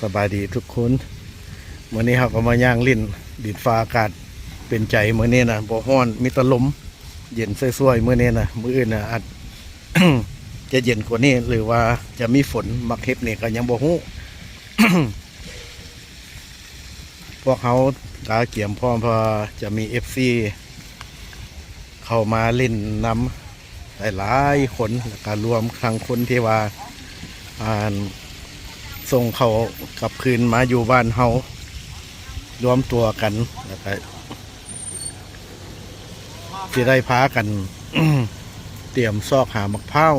สบายดีทุกคนมื้อนี้เราก็มาย่างลิ้นดินฟ้าอากาศเป็นใจมื้อนี้นะบ่ร้อนมีแตะลมเย็นสวยๆมื้อนี้นะมื้ออื่นน่ะอาจ จะเย็นกว่านี้หรือว่าจะมีฝนมักเฮ็บนี่ก็ยังบ่ฮู้ พวกเขาตาเกี่ยมพร้อมพอจะมี FC เข้ามาเล่นนำหลายๆคนแล้วก็รวมครั้งคนที่ว่าส่งเขากลับคืนมาอยู่บ้านเฮารวมตัวกันแล้วก็ที่ได้พากัน เตรียมซอกหามักพร้าว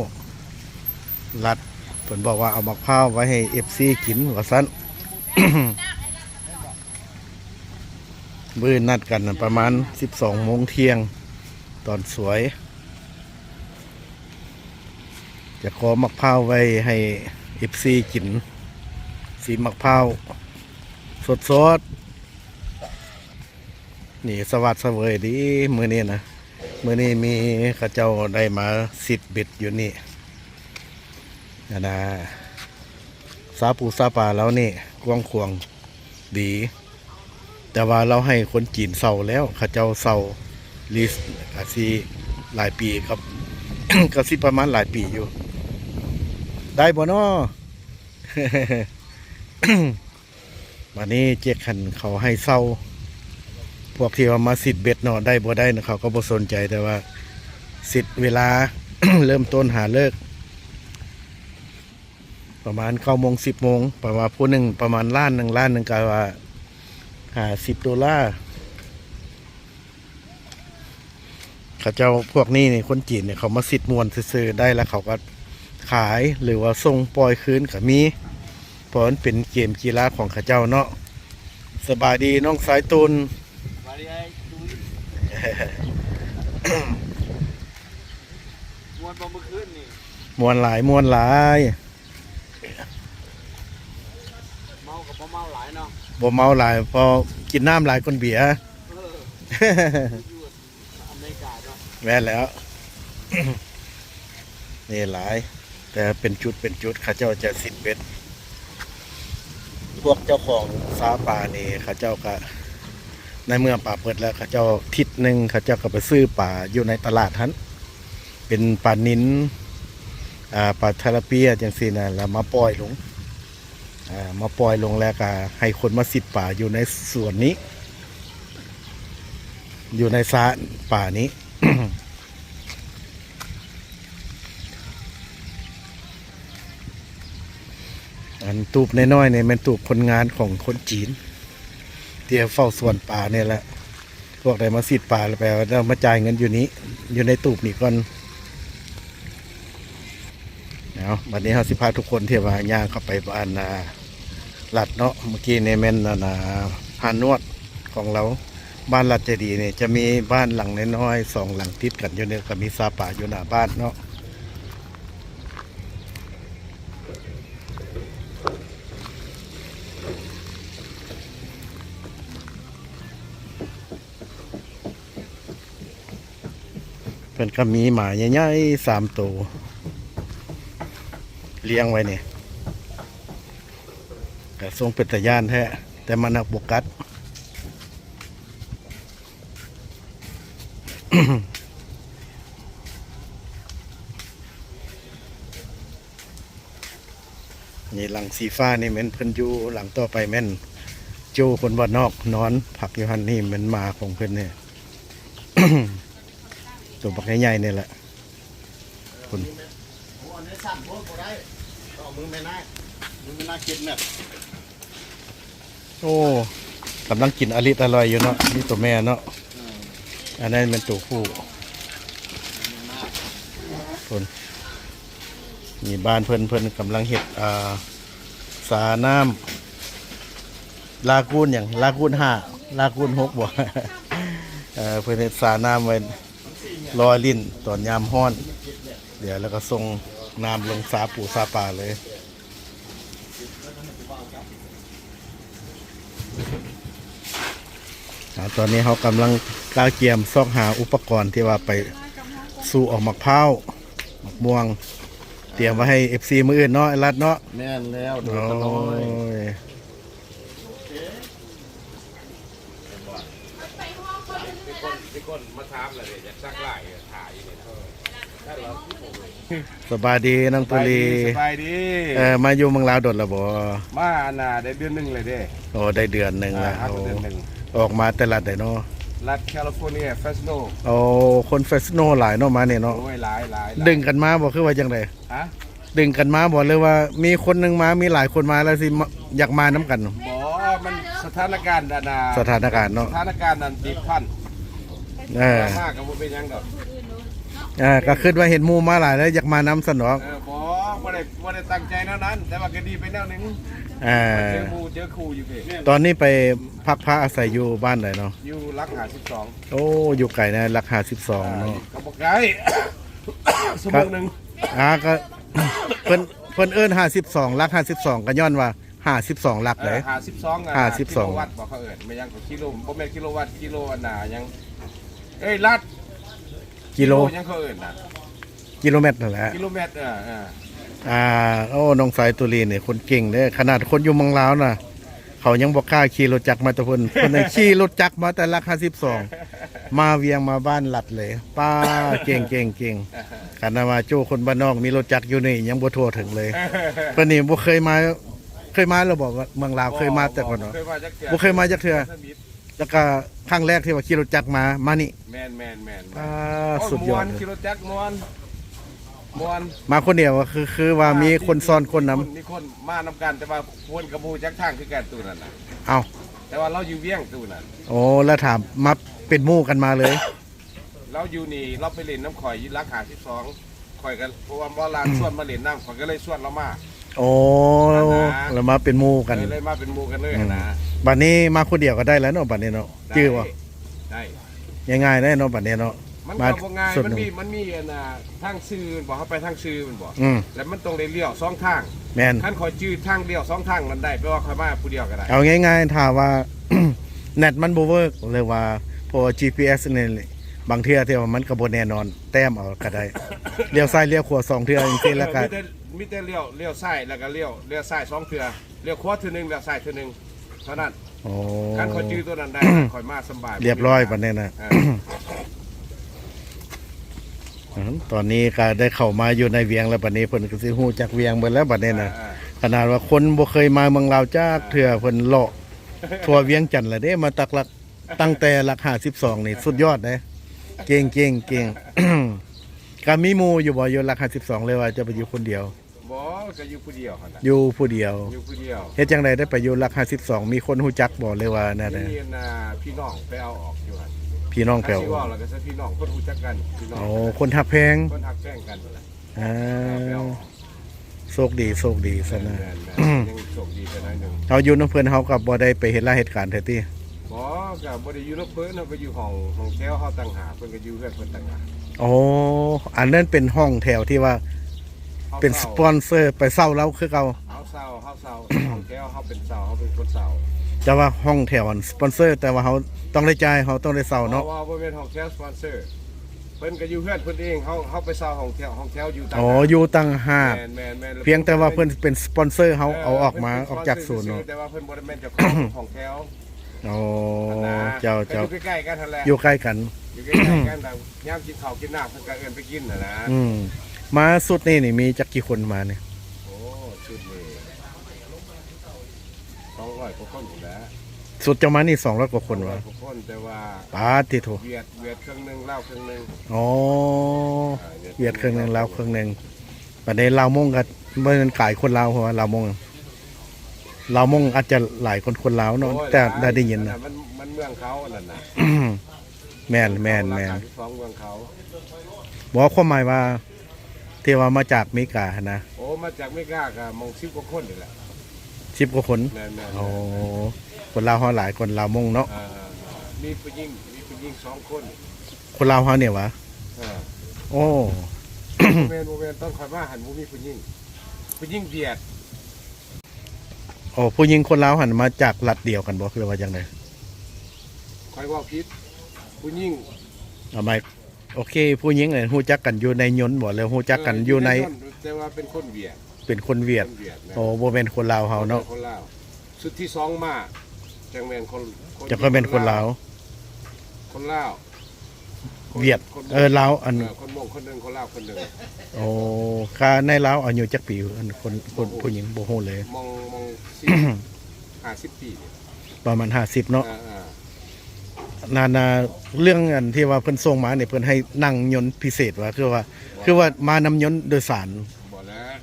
รัดเพิ่นบอกว่าเอามักพร้าวไว้ให้ FC กินว่าซั่น มื้อนัดกันประมาณ 12 โมงเที่ยงตอนสวยจะขอมักพร้าวไว้ให้ FC กินสีมักพร้าวสดๆนี่สวัสดิ์เสวยดีมื้อนี้นะมื้อนี้มีข้าเจ้าได้มา10 เบ็ดอยู่นี่นะสาปูสาปลาแล้วนี่กว้างขวางดีแต่ว่าเราให้คนจีนเซาแล้วข้าเจ้าเซาลีสก็สิหลายปีครับ ก็สิประมาณหลายปีอยู่ได้บ่น้อ วันนี้เจ๊ขันเขาให้เศร้าพวกที่ว่ามาสิทธิ์เบ็ดเนาะได้บ่ได้นะเขาก็บ่สนใจแต่ว่าสิทธิ์เวลา เริ่มต้นหาเลิกประมาณ9 โมง 10 โมงประมาณผู้หนึ่งประมาณล้านหนึ่งก็ว่า$50เขาเจ้าพวกนี้นี่คนจีนเนี่ยเขามาสิทธิ์มวนซื้อๆได้แล้วเขาก็ขายหรือว่าส่งปล่อยคืนก็มีเพราะมันเป็นเกมกีฬาของข้าเจ้าเนาะสบายดีน้องสายตุน มวนบ่เมื่อคืนนี่ มวนหลาย เมากับบ่เมาหลายเนาะ บ่เมาหลายพอกินน้ำหลายคนเบียร์ อยู่อเมริกาเนาะ แม่นแล้ว นี่หลาย แต่เป็นจุดข้าเจ้าจะสิทธิ์เบ็ดพวกเจ้าของซาป่านี่ข้าเจ้าก็ในเมื่อป่าเปิดแล้วข้าเจ้าทิศหนึ่งข้าเจ้าก็ไปซื้อป่าอยู่ในตลาดนั้นเป็นป่านินป่าทาราเปียจังซี่นะแล้วมาปล่อยลงแล้วก็ให้คนมาสิทธิ์ป่าอยู่ในส่วนนี้ อยู่ในซาป่านี้ อันตูบน้อยๆเนี่ยมันตูบคนงานของคนจีนที่เฝ้าสวนป่าเนี่ยแหละพวกใดมาสิทธิ์ป่าแล้วไปเรามาจ่ายเงินอยู่นี้อยู่ในตูบนี่ก่อนเอาวันนี้เราสิพาทุกคนเที่ยวว่าย่างเข้าไปบ้านลัดเนาะเมื่อกี้ในแม่นพานนวดของเราบ้านลัดเจดีเนี่ยจะมีบ้านหลังน้อยๆ2 หลังติดกันอยู่เนี่ยก็มีซาป่าอยู่หน้าบ้านเนาะเพิ่นก็มีหมาใหญ่ๆ3 ตัวเลี้ยงไว้เนี่ยก็ทรงเป็นตะย่านแท้แต่มันนักบกกัด นี่หลังสีฟ้านี่แม่นเพิ่นอยู่หลังต่อไปแม่นโจคนบ้านนอกนอนผักอยู่หันนี่มันมาของเพิ่นเนี่ย ตัวบักใหญ่ๆนี่แหละคุณ โอ้อันนี้สั่นพวกบ่ได้ต่อมือไม่น่ามือไม่น่ากินเนี่ย โอ้กำลังกินอร่อยอยู่เนาะนี่ตัวแม่เนาะอันนั้นเป็นตัวผู้คนนี่บ้านเพิ่นกำลังเห็ดสาน้ำลากูนอย่างลากูน5ลากูน6บ่ เพิ่นเห็ดสาน้ำไว้ลอยลิ้นตอนยามฮ้อนเดี๋ยวแล้วก็ส่งน้ำลงสาปูสาปลาเลยตอนนี้เขากำลังกาเกียมซอกหาอุปกรณ์ที่ว่าไปสู่ออกมักพร้าวมักม่วงเตรียมไว้ให้ FC มื้ออื่นเนาะไอ้รัดเนาะ แม่นแล้วโด โอ้ ยตะน้อย ย มาถามเลยอยากซักไล่ถ่ายนี่นะ สบายดีน้องตุลี สบายดี มาอยู่เมืองลาวโดดและบ่ มาน่ะได้เดือนหนึงเลยเด้ โอ้ได้เดือนหนึงแล้ว ครับ โอ้ เดือนหนึง ออกมาแต่ละได้เนาะ รัฐแคลิฟอร์เนียเฟสโน โอ้คนเฟสโนหลายเนาะมาเนี่ยเนาะ โอ้ยหลาย ดึงกันมาบ่คือว่าจังได๋ ฮะ ดึงกันมาบ่เลยว่ามีคนหนึงมามีหลายคนมาแล้วสิมาอยากมานํกัน บ่มันสถานการณ์น่ะนะ สถานการณ์เนาะ สถานการณ์นั้นบีบคั้น เออ มากก็บ่เป็นหยังดอก ก็คิดว่าเห็นหมู่มาหลายแล้วอยากมานํสนอง บ่ได้ตั้งใจแนวนั้น แต่ว่าก็ดีไปแนวหนึง อ่า เจอหมู่เจอครูอยู่พี่ ตอนนี้ไปพักพระอาศัยอยู่บ้านไหนเนาะ อยู่รัก52 โอ้อยู่ไกลนะราคา12เนาะ ก็บ่ไกล ชั่วโมงหนึง ก็ เพิ่นเอิ้น52ลัก52ก็ย้อนว่า52ลักเลย 52อ่ะ 52 กิโลวัตต์บ่เขาเอิ้นไม่ยังก็กิโลบ่แม่นกิโลวัตต์กิโลอันน่ะยังเอ้ยลัด กิโล ยังเขาเอิ้นน่ะ กิโลเมตรนั่นแหละ กิโลเมตรโอ้น้องสายตุลีเนี่ยคนเก่งเด้อขนาดคนอยู่เมืองลาวน่ะ เขายังบ่กล้าขี่รถจักรมาแต่เพิ่น น่ะขี่รถจักรมาแต่ราคา12มาเวียงมาบ้านหลัดเลยป้าเก่งขนาดว่าโจ้คนบ้านนอกมีรถจักรอยู่นี่ยังบ่ทั่วถึงเลยเพิ่นนี่บ่เคยมาแล้วบอกว่าเมืองลาวเคยมาแต่ก่อนเนาะ เคยมาจักเทื่อ บ่เคยมาจักเทื่อแล้วก็ครั้งแรกที่ว่าขี่รถจักรมานี่ แม่นป้า โ สุดยอด ม่วน เลย กิโลจักรม่วน มาคนเดียวคือว่ามีคนซ้อนคนนำ มีคนมานำกันแต่ว่าควรกับบูจักทางคือกันตู้นั่นน่ะ เอ้า แต่ว่าเราอยู่เวียงตู้นั่น โอ้แล้วถามมาเป็นหมู่กันมาเลย เราอยู่นี่เราไปเล่นน้ำข่อยอยู่รัก52ข่อยกันเพราะว่าบ่ลานชวนมาเล่นน้ำข่อยก็เลยชวนเรามา โอ้แล้วมาเป็นหมู่กัน เลยมาเป็นหมู่กันเลยนะ บัดนี้มาคนเดียวก็ได้แล้วเนาะบัดนี้เนาะชื่อว่า ได้ ง่ายๆได้เนาะบัดนี้เนาะ มัน มา ก็บ่ง่าย สุด มัน หนึ่ง มีอันน่ะทางซื่อบอกเขาไปทางซื่อมันบอก อืม แล้วมันต้องได้เลี้ยวสองทาง แม่น คันข่อยจื้อทางเดียวสองทางนั้นได้แปลว่าข่อยมาผู้เดียวก็ได้ เอาง่ายๆถ้าว่า เน็ตมันบ่เวิร์กเลยว่าเพราะว่า GPS นี่บางเทื่อที่ว่ามันก็บ่แน่นอน แต้มเอาก็ได้เลี้ยวซ้ายเลี้ยวขวา2เทื่อจังซี่แล้วก็ มีแต่เลี้ยวซ้ายแล้วก็เลี้ยวซ้ายสองเทื่อเลี้ยวขวาเทื่อหนึงเลี้ยวซ้ายเทื่อหนึงเท่านั้น โอ้ คันข่อยจื้อตัวนั้นได้ข่อยมาสำบาย เรียบร้อยบัดนี้นะ เออ ตอนนี้ก็ได้เข้ามาอยู่ในเวียงแล้วบัดนี้เพิ่นก็สิฮู้จักเวียงเบิดแล้วบัดนี้นะขนาดว่าคนบ่เคยมาเมืองลาวจักเทื่อเพิ่นเลาะทั่วเวียงจันทน์แล้วเด้มาตักหลักตั้งแต่หลัก52นี่สุดยอดเด้เก่ง ก็มีหมู่อยู่บ่อยู่หลัก52เลยว่าจะไปอยู่คนเดียว บ่ก็อยู่ผู้เดียวหั่นน่ะ อยู่ผู้เดียว อยู่ผู้เดียว เฮ็ดจังไดได้ไปอยู่หลัก52มีคนฮู้จักบ่เลยว่านั่นน่ะ มีน่ะพี่น้องไปเอาออกอยู่หั่น พี่น้องแปล ถ้าสิว่าแล้วก็จะพี่น้องเพิ่นรู้จักกันพี่น้อง โอ้คนฮักแพง เพิ่นฮักแจ้งกันนั่นแหละ อ่า ไปเอา โชคดีซะนะ ยังโชคดีแค่น้อยหนึง เฮาอยู่นำเพิ่นเฮาก็บ่ได้ไปเฮ็ดรายเหตุการณ์แท้ติ บ่ก็บ่ได้อยู่นำเพิ่นเฮาก็อยู่ห้องแถวเฮาต่างหากเพิ่นก็อยู่เรือนเพิ่นต่างหาก โอ้อันนั้นเป็นห้องแถวที่ว่าเป็นสปอนเซอร์ไปเศร้าแล้วคือเก่า เฮาเศร้าห้องแถวเฮาเป็นเศร้าเฮาเป็นคนเศร้า แต่ว่าห้องแถวอันสปอนเซอร์ แต่ว่าเขาต้องได้จ่ายเขาต้องได้เศร้าเนาะ ว่าบ่แม่นห้องแถวสปอนเซอร์เพิ่นก็อยู่เรือนเพิ่นเองเฮาไปเศร้าห้องแถวอยู่ต่าง อ๋อ หาก อยู่ต่างหาก แม่น เพียงแต่ว่าเพิ่นเป็นสปอนเซอร์เขาเอาออกมาออกจากศูนย์เนาะ แต่ว่าเพิ่นบ่ได้แม่นเจ้าของห้องแถว อ๋อ นะ เจ้า ก็อยู่ใกล้ๆกันนั่นแหละ อยู่ใกล้กัน อยู่ใกล้ๆกันแต่ยามกินข้าวกินน้ำเพิ่นก็เอิ้นไปกินน่ะนะ อืมมาสุดนี่มีจักกี่คนมาเนี่ย โอ้ชุดนี้200กว่าคนอยู่แล้ว สุดจะมานี่200กว่าคนวะ 200กว่าคนแต่ว่า ปาติโถ เวียดเครื่องหนึงลาวเครื่องหนึง อ๋อเวียดเครื่องหนึงลาวเครื่องหนึงบัดนี้ลาวมงก็บ่แม่นกายคนลาวเพราะว่าลาวมงอาจจะหลายคนลาวเนาะ โอ้ย แต่ได้ยินนะ มันเมืองเขาอันนั้นน่ะ แม่น ราคาที่สองเมืองเขา บอกว่าความหมายว่าที่ว่ามาจากอเมริกานะ โอ้มาจากไม่กล้าก็มอง10กว่าคนนี่แหละ 10กว่าคน แม่นๆ โอ้คนลาวเฮาหลายคนลาวมงเนาะ มีผู้หญิง2คน คนลาวเฮาเนี่ยวะ อ่า โอ้ โมเมนต้องคอยว่าหันบ่มีผู้หญิงเวียด โอ้ผู้หญิงคนลาวหันมาจากรัฐเดียวกันบ่คือว่าจังได๋ คอยว่าผิดผู้หญิง เอาไหมโอเค ผู้หญิงเนี่ยฮู้จักกันอยู่ในยนต์บ่แล้วฮู้จักกันอยู่ใน แต่ว่าเป็นคนเวียด เป็นคนเวียด คนเวียดนะ โอ้บ่แม่นคนลาวเฮาเนาะ คนลาวสุดที่สองมาจังแม่นคน จะก็เป็นคนลาว คนลาว เวียด คน ลาวอัน คนมงคนหนึงคนลาวคนหนึง โอ้ค่าในลาวอายุจักปีอันคนผู้หญิงบ่ฮู้เลย มอง50 ปีเนี่ย ประมาณ50เนาะ อ่า นาเรื่องอันที่ว่าเพิ่นส่งมาเนี่ยเพิ่นให้นั่งยนต์พิเศษว่าคือว่ามานำยนต์โดยสาร บ่แล้ว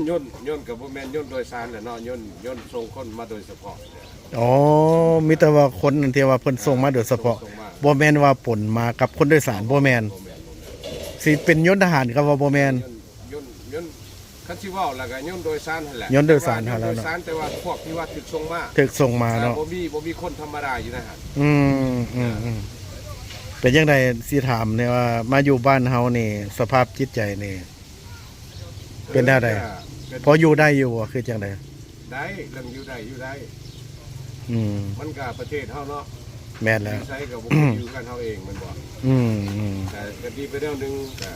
ยนต์กับบ่แม่นยนต์โดยสารแหละเนาะยนต์ส่งคนมาโดยเฉพาะเนี่ย อ๋อมีแต่ว่าคนอันที่ว่าเพิ่นส่งมาโดยเฉพาะ ส่งมา บ่แม่นว่าปนมากับคนโดยสารบ่แม่น บ่แม่น สิเป็นยนต์ทหารก็ว่าบ่แม่น ยนต์คันสิเว้าแล้วก็ยนต์โดยสารนั่นแหละ ยนต์โดยสาร ย หั่ น น ต์ แหละ โดย เนาะ สารแต่ว่าพวกที่ว่าถูกส่งมา ถึกส่งมาเนาะ บ่มีคนธรรมดาอยู่นะฮะ อืมเป็นจังไดสิถามเนี่ยว่ามาอยู่บ้านเฮานี่สภาพจิตใจนี่ เป็นได้ใด พออยู่ได้อยู่บ่คือจังได ได้เรื่องอยู่ได้ อืม มันก็ประเทศเฮาเนาะ แม่นแล้ว ใช้กับบ่อยู่กันเฮาเองมันบ่ อืม แต่ก็ดีไปแล้วนึงก็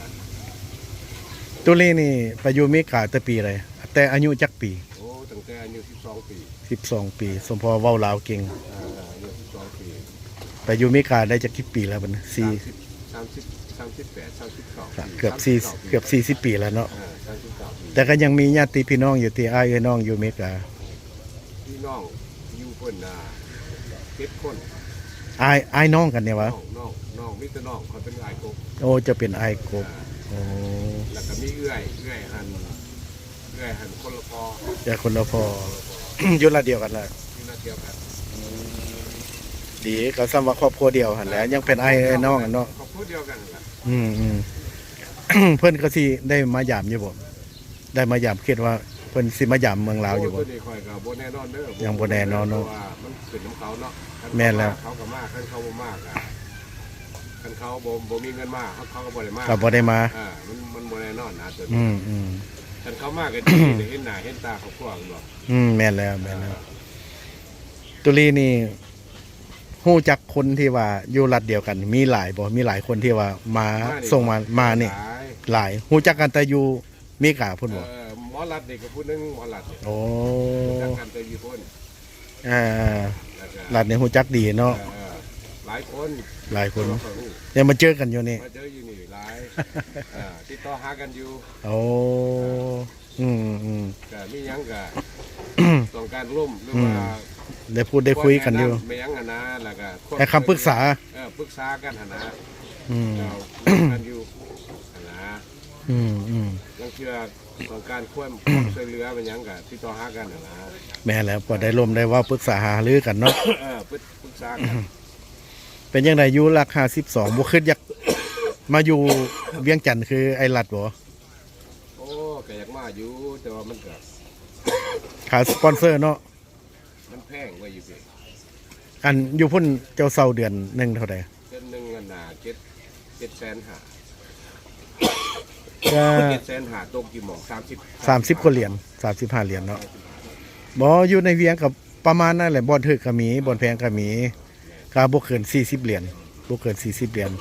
ตุลีนี่ไปอยู่อเมริกาแต่ปีอะไรแต่อายุจักปี โอ้ตั้งแต่อายุ12 ปี 12 ปี สมพอเว้าลาวเก่ง อายุ12 ปี ไปอยู่อเมริกาได้จักกี่ปีแล้วบัดนี้ 38 32 เกือบ40 ปีแล้วเนาะ 39 ปี แต่ก็ยังมีญาติพี่น้องอยู่ที่อ้ายเอ้ยน้องอยู่อเมริกา พี่น้องอยู่เพิ่น7 คน อ้ายน้องกันเนี่ยวะ น้องมีแต่น้องเขาเป็นอ้ายกบ โอ้จะเป็นอ้ายกบโอ้ แล้วก็มีเอื้อยหันคนละพอ แต่คนละพอ อยู่ละเดียวกันละ ที่น่าเที่ยวกัน ดีก็ซ้ำว่าครอบครัวเดียวหั่นแหละยังเป็นอ้ายเอ้ยน้องกันเนาะ ครอบครัวเดียวกันแหละ อืม เพิ่นก็สิได้มายามอยู่บ่ได้มายามคิดว่าเพิ่นสิมายามเมืองลาวอยู่บ่ ตัวนี้ข่อยก็บ่แน่นอนเด้อ ยังบ่แน่นอนเนาะ พราะว่ามันขึ้นน้ำเขาเนาะ แม่นแล้ว เขาก็มากคันเขาบ่มากคันเขาบ่มีเงินมากเขาก็บ่ได้มาก ก็บ่ได้มา มันบ่แน่นอนนะตัว อื นี้ ม คันเขามากก็ดีได้เห็นหน้าเห็นตาครอบครัวกันบ่ แม่นแล้วตุลีนี่ฮู้จักคนที่ว่าอยู่รัฐเดียวกัน มีหลายบ่มีหลายคนที่ว่ามาส่งมานี่ หลาย หลายฮู้จักกันแต่อยู่อเมริกาพุ่นบ่ หมอรัดนี่ก็ผู้หนึงหมอรัดเนี่ย โอ้ จักกันแต่อยู่คน อ่า แล้วก็ รัฐนี่ฮู้จักดีเนาะ หลายคน หลายคน เราก็รู้ ยังมาเจอกันอยู่นี่ มาเจออยู่นี่หลายติดต่อหากันอยู่ โอ้อืม ก็มีหยังก็ต้องการร่วมหรือว่า ได้พูดได้คุยกันอยู่ ไม่หยังนะแล้วก็ ให้คำปรึกษา ปรึกษากันนะ อืม เราคุยกันอยู่นะ อืม ยังเชื่อต้องการความช่วยเหลือเป็นหยังก็ติดต่อหากันนะ แม่แล้วพอได้ร่วมได้เว่าปรึกษาหารือกันเนาะ ปรึกษากัน เป็นยังไงอยู่ราคา12บ่คิดอยากมาอยู่เวียงจันทน์คือไอ้รัดบ่ โอ้ก็อยากมาอยู่แต่ว่ามันก็ ขาสปอนเซอร์เนาะ มันแพงกว่าอยู่เพีย อันอยู่พุ่นเจ้าเซาเดือนหนึงเท่าใด เดือนหนึงอันน่ะ700,000 ก็ 700,000ตกกี่หม่อง30กว่าเหรียญ35เหรียญเนาะบ่อยู่ในเวียงกับประมาณนั่นแหละบ่ถึกก็มีบ่แพงก็มีก็บ่เกิน40เหรียญบ่เกิน40เหรียญ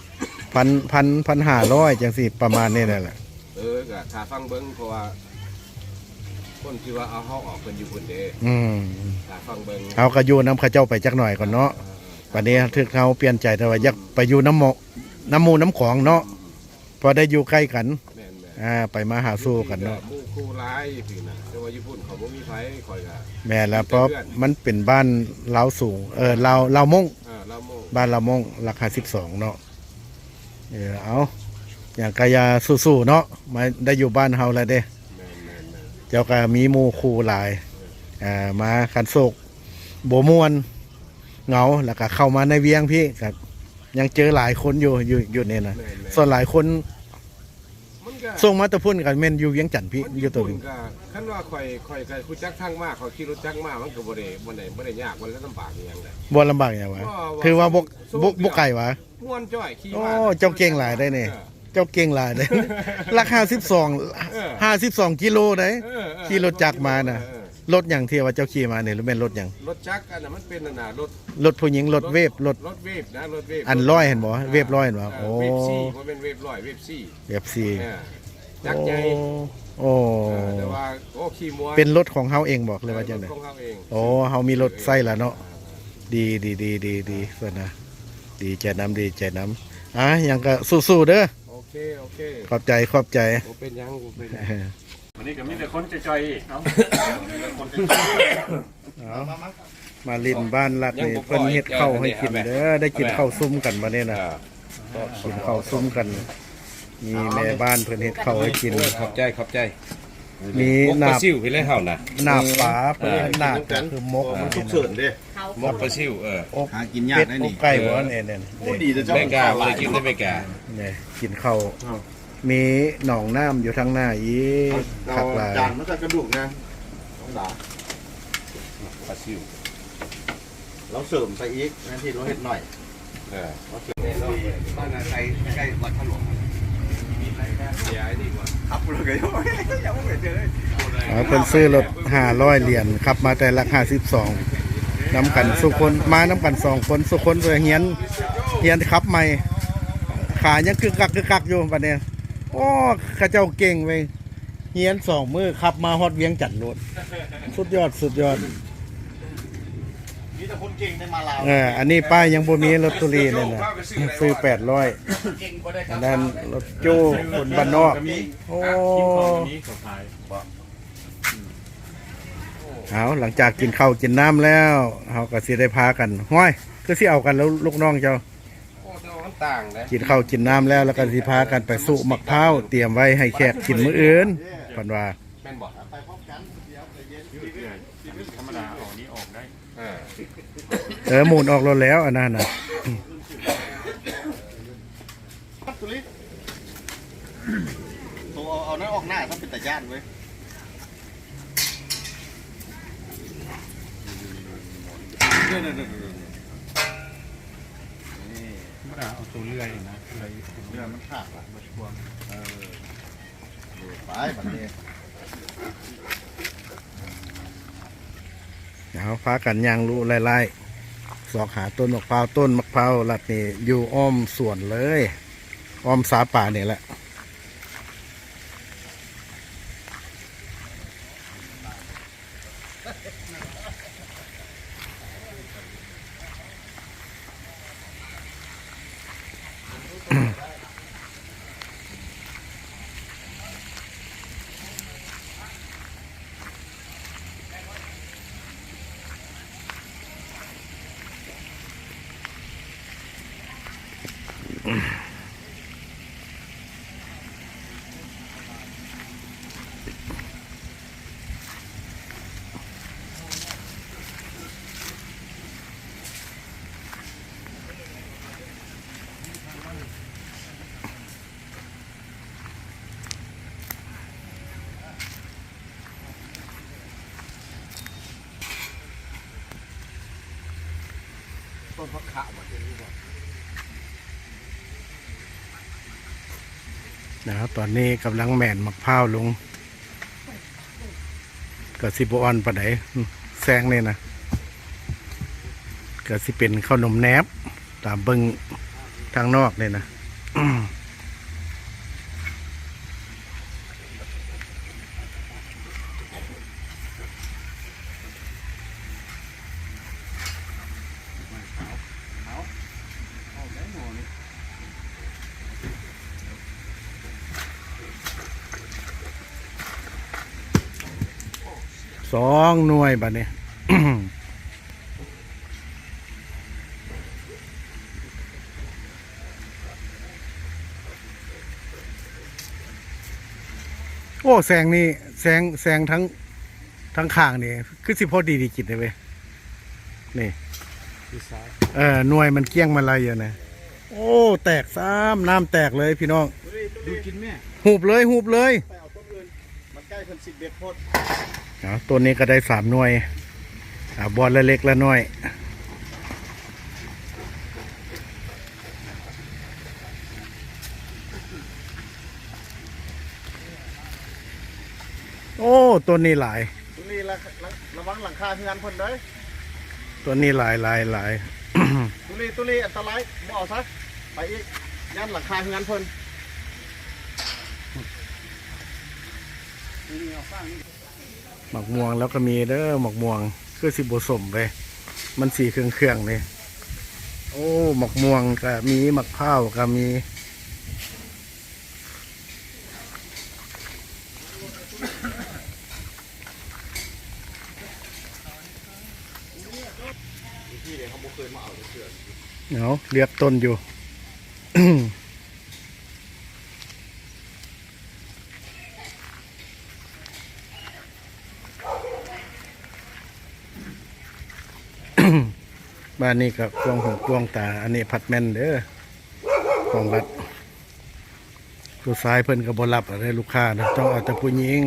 1,500จังซี่ประมาณนี้แหละ ก็ถ้าฟังเบิ่งเพราะว่าคนที่ว่าเอาเฮาออกกันอยู่พุ่นเด้ อืม ถ้าฟังเบิ่ง เอาก็อยู่นำเขาเจ้าไปจักหน่อยก่อนเนาะวันนี้ถึกเขาเปลี่ยนใจแต่ว่าอยากไปอยู่น้ำหมอกน้ำหมูน้ำของเนาะพอได้อยู่ใกล้กัน แม่น ไปมาหาสู้กันเนาะ หมู่คู่ร้ายพี่น่ะแต่ว่าญี่ปุ่นเขาบ่มีไผคอยก็ แม่แล้วเพราะมันเป็นบ้านลาวสูงลาวมง เราโม บ้านลาวมงราคา12เนาะเอาอย่างกายาสู้ๆเนาะมาได้อยู่บ้านเฮาแล้วเด้ แม่น เจ้าก็มีหมู่คู่หลายมาคันโศกบ่ม่วนเหงาแล้วก็เข้ามาในเวียงพี่ก็ยังเจอหลายคนอยู่นี่นะส่วนหลายคน มันก็ ส่งมาแตะพุ่นกันแม่นอยู่เวียงจันทน์พี่อยู่ตัว ญี่ นึ ปุ่ ง นก็คันว่าข่อยก็รู้จักทางมากข่อยขี่รถจักรมามันก็บ่ได้ยากบ่ได้ลำบากอีหยังเลย บ่ลำบากหยังวะคือว่าบ่ไกลวะ ม่วนจ้อยขี่ โอ้ มา เจ้าเก่งหลายได้นี่เจ้าเก่งหลายได้ ราคา52กิโลได้ขี่รถจักรมาน่ะรถหยังที่ว่าเจ้าขี่มานี่หรือแม่นรถหยัง รถจักรอันน่ะมันเป็นอันน่ะรถ รถผู้หญิงรถเวฟรถ เวฟนะรถเวฟ อันร้อยเห็นบ่เวฟร้อยเห็นบ่โอ้ เวฟซี่บ่แม่นเวฟร้อยเวฟซี่ เวฟซี จักรใหญ่ โอ้ แต่ว่าโอ้ขี่มัว เป็นรถของเฮาเองบอกเลยว่าจังได๋ ของเฮาเอง โอ้เฮามีรถไส้แล้วเนาะดีเพิ่นนะ ดีใจน้ำดีใจน้ำยังก็สู้ๆเด้อ โอเคโอเค ขอบใจขอบใจ โอเป็นยังโอเป็นยัง วันนี้ก็มีแต่คนจอยๆเนาะ เอามาลินบ้านลัดนี่เพิ่นเฮ็ดข้าวให้กินเด้อได้กินข้าวซุ่มกันมาเนี่ยนะกินข้าวซุ่มกัน มีแม่บ้านเพิ่นเฮ็ดข้าวให้กิน ขอบใจขอบใจ มี มก ห ป นา ลา บ ซิวพี่เล่เฮาน่ะ หนาบปลาเพิ่นเฮ็ดหนาบก็คือมก มันทุกเฉินเด้ มกปลาซิวอบ หากินยาก เป็ด ได้ อ นี่ บไก่บ่เนี่ย โอ้ดีแต่เจ้า แม่กาบ่ได้กินได้แม่กา เนี่ยกินข้าวมีหนองน้ำอยู่ทางหน้าอีก เรา คักหลาย จานมันจะกระดูกนะต้องด่า ปลาซิว เราเสริมใส่อีกนั่นที่เราเห็ดหน่อย บ้านใครใกล้วัดพระหลวงเสียดีกว่า ขับรถกันยังไม่เจอเลย เพิ่นซื้อรถ500เหรียญขับมาแต่ละ52นำกันสุคนมานำกัน2คนสุคนเพื่อเฮียนขับใหม่ขายังกึกกักอยู่บัดนี้โอ้เขาเจ้าเก่งเว้ยเฮียน2มื้อขับมาฮอดเวียงจันทน์โลดสุดยอด มีแต่คนเก่งในมาลาว อันนี้ป้ายยังบ่มีลอตเตอรี่นั่นน่ะซื้อ800 เก่งก็ได้ อันนั้นรถโจ้คนบ้านนอกโอ้เอาหลังจากกินข้าวกินน้ำแล้วเฮาก็สิได้พากันห้อยคือสิเอากันแล้วลูกน้องเจ้า โอ้เจ้ามันต่างนะ กินข้าวกินน้ำแล้วก็สิพากันไปสุมะพร้าวเตรียมไว้ให้แขกกินมื้ออื่นเพิ่นว่า แม่นบ่ ไปพบกันเดี๋ยวใจเย็น ธรรมดาออกนี้ออกได้ หมุนออกรถแล้วอันนั้นน่ะ ตุลิตัวเอานั้นออกหน้าต้องเป็นตาย่านเว้ย ธรรมดาเอาตัวเลื่อยนะเลื่อย เรือมันขาดละมันควงไปแบบนี้ เอาพากันย่างรู้ไล่ๆสอกหาต้นมะพร้าวต้นมะพร้าวลัดนี่อยู่อ้อมสวนเลยอ้อมสาป่านี่แหละ ต้นพักขะมาเป็นนี่ก่อน นะครับตอนนี้กำลังแหม่นมะพร้าวลงก็สิบอ่อนปะไหนแซงเลยนะก็สิเป็นข้าวนมแนบตามเบิงทางนอกเลยนะ 2 หน่วยบัดนี้ โอ้แซงนี่แซงทั้งข้างนี่คือสิพอดีกินเลยเว้ยนี่หน่วยมันเกี้ยงมาลายอยู่นะโอ้แตกซ้ำน้ำแตกเลยพี่น้อง ดูกินแม่ หูบเลย ไปเอาต้นอื่นมันใกล้คน10 เบ็ดโพด ตัวนี้ก็ได้3 หน่วยบอลละเล็กละน้อยโอ้ตัวนี้หลาย ตุลีระวังหลังคาที่งานพ่นเลย ตัวนี้หลาย ตุลีอันตรายบ่เอาซะไปอีกย่านหลังคาที่งานพ่น หมักม่วงแล้วก็มีเด้อหมักม่วงคือสิบสมเลยมันสีเครื่องเลย โอ้หมักม่วงก็มีหมักข้าวก็มีเอาเรียบต้นอยู่ บ้านนี้ก็กวางหูกวางตา อันนี้ผัดแม่นเด้อของรัฐผู้ชายเพิ่นก็บ่รับอะไรลูกค้านะต้องเอาแต่ผู้หญิง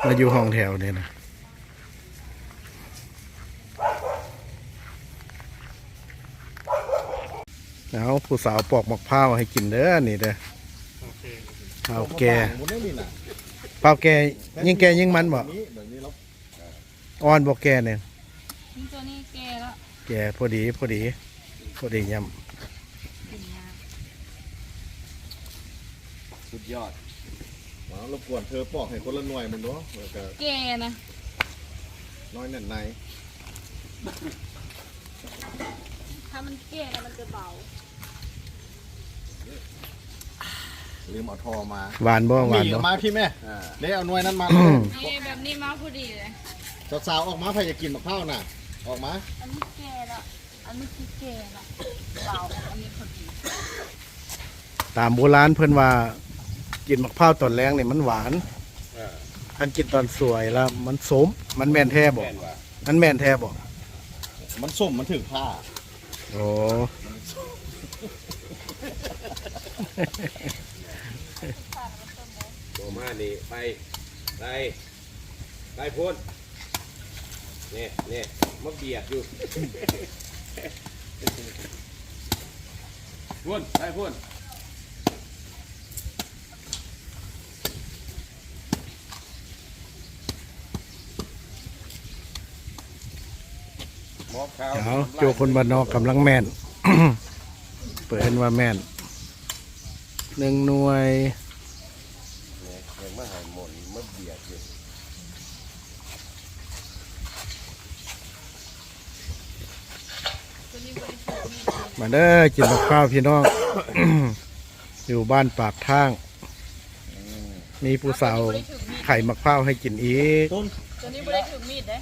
มาอยู่ห้องแถวนี่นะเอาผู้สาวปอกมะพร้าวให้กินเด้อนี่เด้อเอาแก หมดได้นี่น่ะ เปล่าแกยิ่งแกยิ่งมันบ่ นี้แบบนี้แล้ว อ่อนบ่แกเนี่ย นี่ตัวนี้แก่แล้ว แกพอดีพอดีพอดีย กินยา สุดยอด อ๋อรบกวนเธอปอกให้คนละหน่วยมึงเนาะแล้วก็ แก่นะ น้อยแน่นใน ถ้ามันแก่แล้วมันจะเบา ลืมเอาทอมา ำหวานบ่หวาน มี บ่ มาพี่แม่ได้เอาหน่วยนั้นมา นี่แบบนี้มาพอดีเลย สาวๆออกมาใครจะกินมะพร้าวน่ะ ออกมา อันนี้แก่แล้วอันนี้คือแก่แล้วเบาอันนี้พอดี ตามโบราณเพิ่นว่ากินมะพร้าวตอนแรงนี่มันหวาน อันกินตอนสวยแล้วมันสมมันแม่นแท้บ่ แม่นว่า มันแม่นแท้บ่ มันส้มมันถึงผ้า โอ้ โตมานี่ไปพ่นนี่มาเบียดอยู่ พ่นไปพ่นหมอกขาว เดี๋ยวโจคนบ้านนอกกำลังแม่น เปิดว่าแม่น1 หน่วย เนี่ยยังมาหายหมดมาเบียดอยู่ ตัวนี้บริสุทธิ์มี มาเด้อกินมะพร้าวพี่น้อง อยู่บ้านปากทาง มีผู้สาวไข่มะพร้าวให้กินอีก ต้น ตัวนี้บริสุทธิ์มีดเด้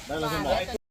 ได้แล้วใช่ไหม